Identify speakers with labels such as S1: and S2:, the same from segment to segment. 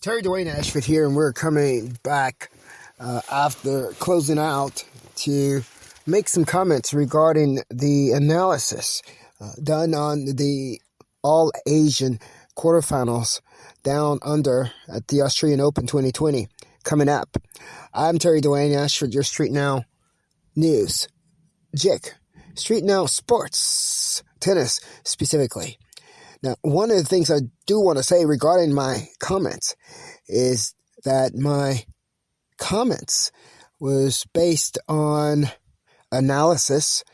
S1: Terry-Dwayne-Ashford here, and we're coming back after closing out to make some comments regarding the analysis done on the All-Asian quarterfinals down under at the Australian Open 2020 coming up. I'm Terry-Dwayne-Ashford, your StreetNOW News. Jick, StreetNOW Sports, tennis specifically. Now, one of the things I do want to say regarding my comments is that my comments was based on analysis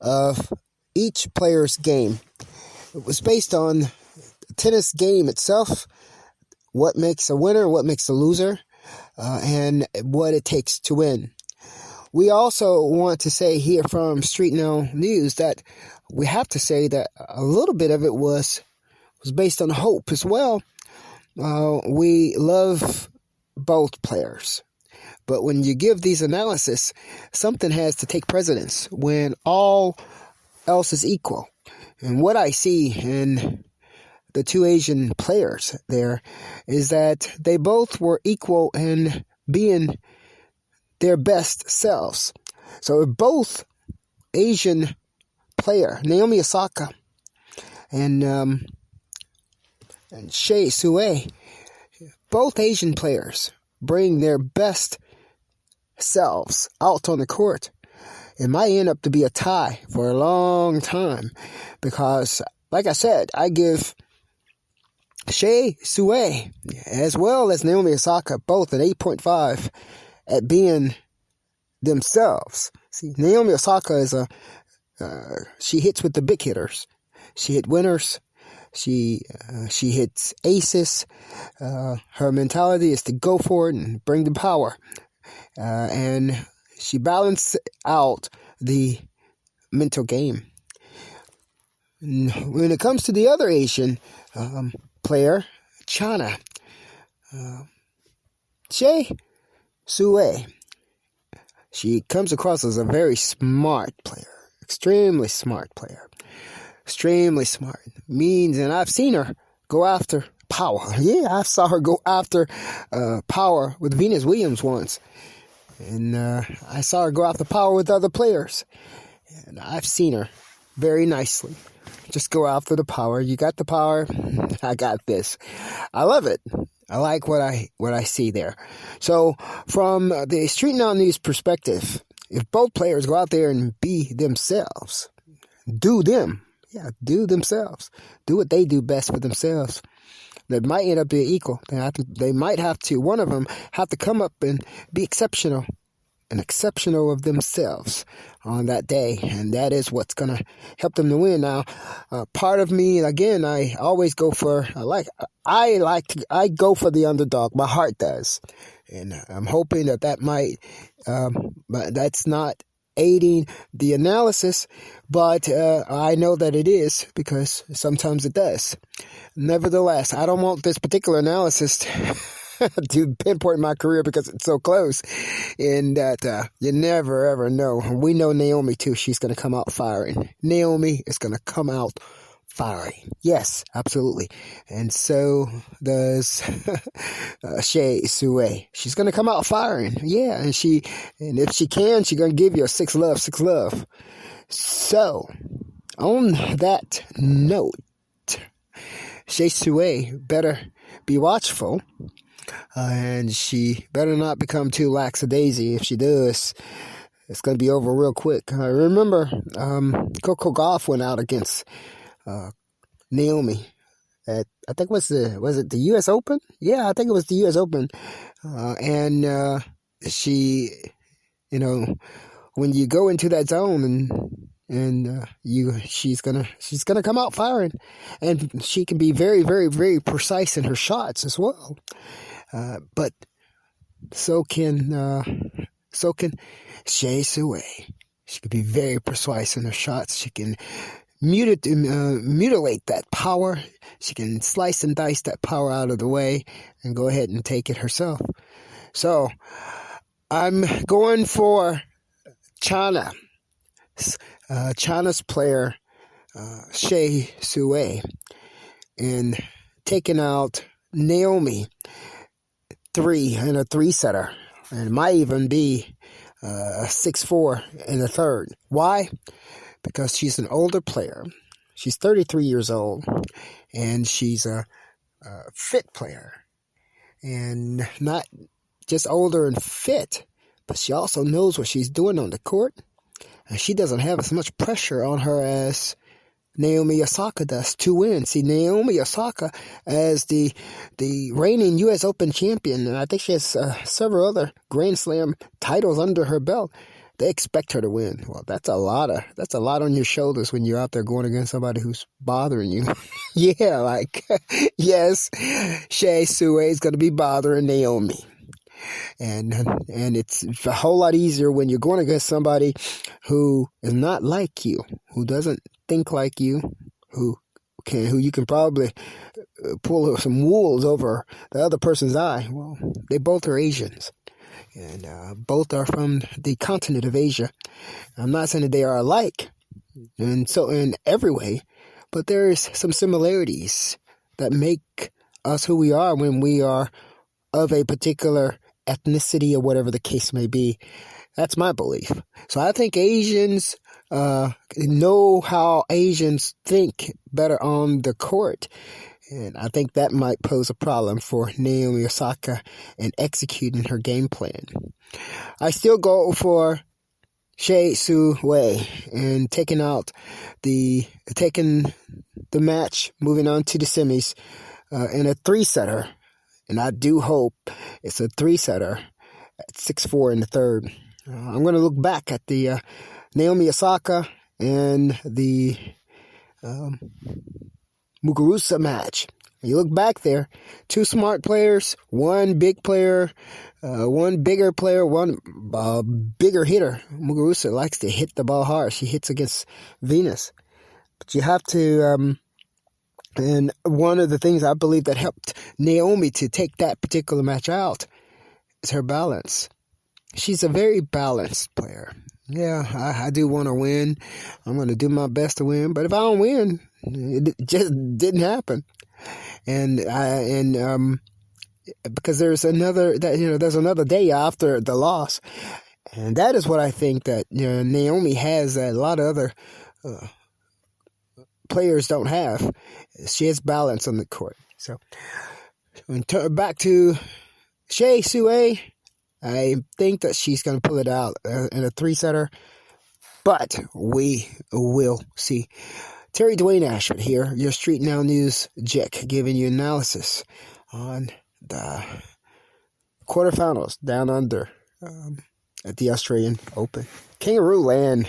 S1: of each player's game. It was based on the tennis game itself, what makes a winner, what makes a loser, and what it takes to win. We also want to say here from StreetNOW News that we have to say that a little bit of it was based on hope as well. We love both players. But when you give these analysis, something has to take precedence when all else is equal. And what I see in the two Asian players there is that they both were equal in being their best selves. So both Asian player, Naomi Osaka and Hsieh, both Asian players bring their best selves out on the court. It might end up to be a tie for a long time because, like I said, I give Hsieh as well as Naomi Osaka both an 8.5 at being themselves. See, Naomi Osaka is she hits with the big hitters. She hit winners. She hits aces. Her mentality is to go for it and bring the power. And she balanced out the mental game. And when it comes to the other Asian player, China, Hsieh, she comes across as a very smart player, extremely smart player. Extremely smart. Means, and I've seen her go after power. Yeah, I saw her go after power with Venus Williams once. And I saw her go after power with other players. And I've seen her very nicely just go after the power. You got the power, I got this. I love it. I like what I see there. So from the StreetNOW News perspective, if both players go out there and be themselves, do them. Yeah, do themselves. Do what they do best for themselves. They might end up being equal. They might have to, one of them, have to come up and be exceptional of themselves on that day. And that is what's going to help them to win. Now, part of me, again, I always go for, I go for the underdog. My heart does. And I'm hoping that might, but that's not aiding the analysis, but I know that it is because sometimes it does. Nevertheless, I don't want this particular analysis to pinpoint my career because it's so close, and that you never ever know. We know Naomi too. She's going to come out firing. Naomi is going to come out firing. Yes, absolutely. And so does Hsieh. She's going to come out firing. Yeah, and if she can, she's going to give you a 6 love. So, on that note, Hsieh better be watchful, and she better not become too lackadaisy. If she does, it's going to be over real quick. I remember Coco Gauff went out against Naomi at, I think was it the U.S. Open? Yeah, I think it was the U.S. Open. And she, when you go into that zone and she's gonna come out firing, and she can be very, very, very precise in her shots as well. But so can Hsieh. She can be very precise in her shots. She can mutilate that power. She can slice and dice that power out of the way and go ahead and take it herself. So I'm going for China. China's player, Hsieh, and taking out Naomi. 6'3" in a three-setter, and it might even be 6'4" in the third. Why? Because she's an older player. She's 33 years old, and she's a fit player. And not just older and fit, but she also knows what she's doing on the court. And she doesn't have as much pressure on her as Naomi Osaka does to win. See, Naomi Osaka, as the reigning U.S. Open champion, and I think she has several other Grand Slam titles under her belt, they expect her to win. Well, that's a lot on your shoulders when you're out there going against somebody who's bothering you. Yeah, like, yes, Hsieh is going to be bothering Naomi. And it's a whole lot easier when you're going against somebody who is not like you, who doesn't think like you, who you can probably pull some wool over the other person's eye. Well, they both are Asians, and both are from the continent of Asia. I'm not saying that they are alike, and so in every way, but there's some similarities that make us who we are when we are of a particular ethnicity or whatever the case may be. That's my belief. So I think Asians know how Asians think better on the court. And I think that might pose a problem for Naomi Osaka in executing her game plan. I still go for Hsieh and taking the match, moving on to the semis in a three-setter. And I do hope it's a three-setter at 6-4 in the third. I'm going to look back at the Naomi Osaka and the Muguruza match. You look back there, two smart players, one big player, one bigger player, one bigger hitter. Muguruza likes to hit the ball hard. She hits against Venus. But you have to... And one of the things I believe that helped Naomi to take that particular match out is her balance. She's a very balanced player. Yeah, I do want to win. I'm going to do my best to win. But if I don't win, it just didn't happen. And because there's another day after the loss, and that is what I think that Naomi has that a lot of other players don't have. She has balance on the court. So, back to Hsieh, I think that she's going to pull it out in a three-setter, but we will see. Terry-Dwayne-Ashford here, your StreetNOW News Jack, giving you analysis on the quarterfinals down under at the Australian Open. Kangaroo Land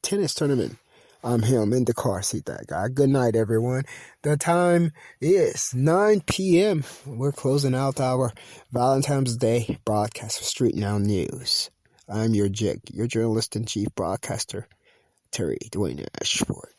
S1: tennis tournament. I'm Hsieh and Indacarseat DatGuy. Good night, everyone. The time is 9 p.m. We're closing out our Valentine's Day broadcast for StreetNOW News. I'm your journalist-in-chief broadcaster, Terry-Dwayne-Ashford.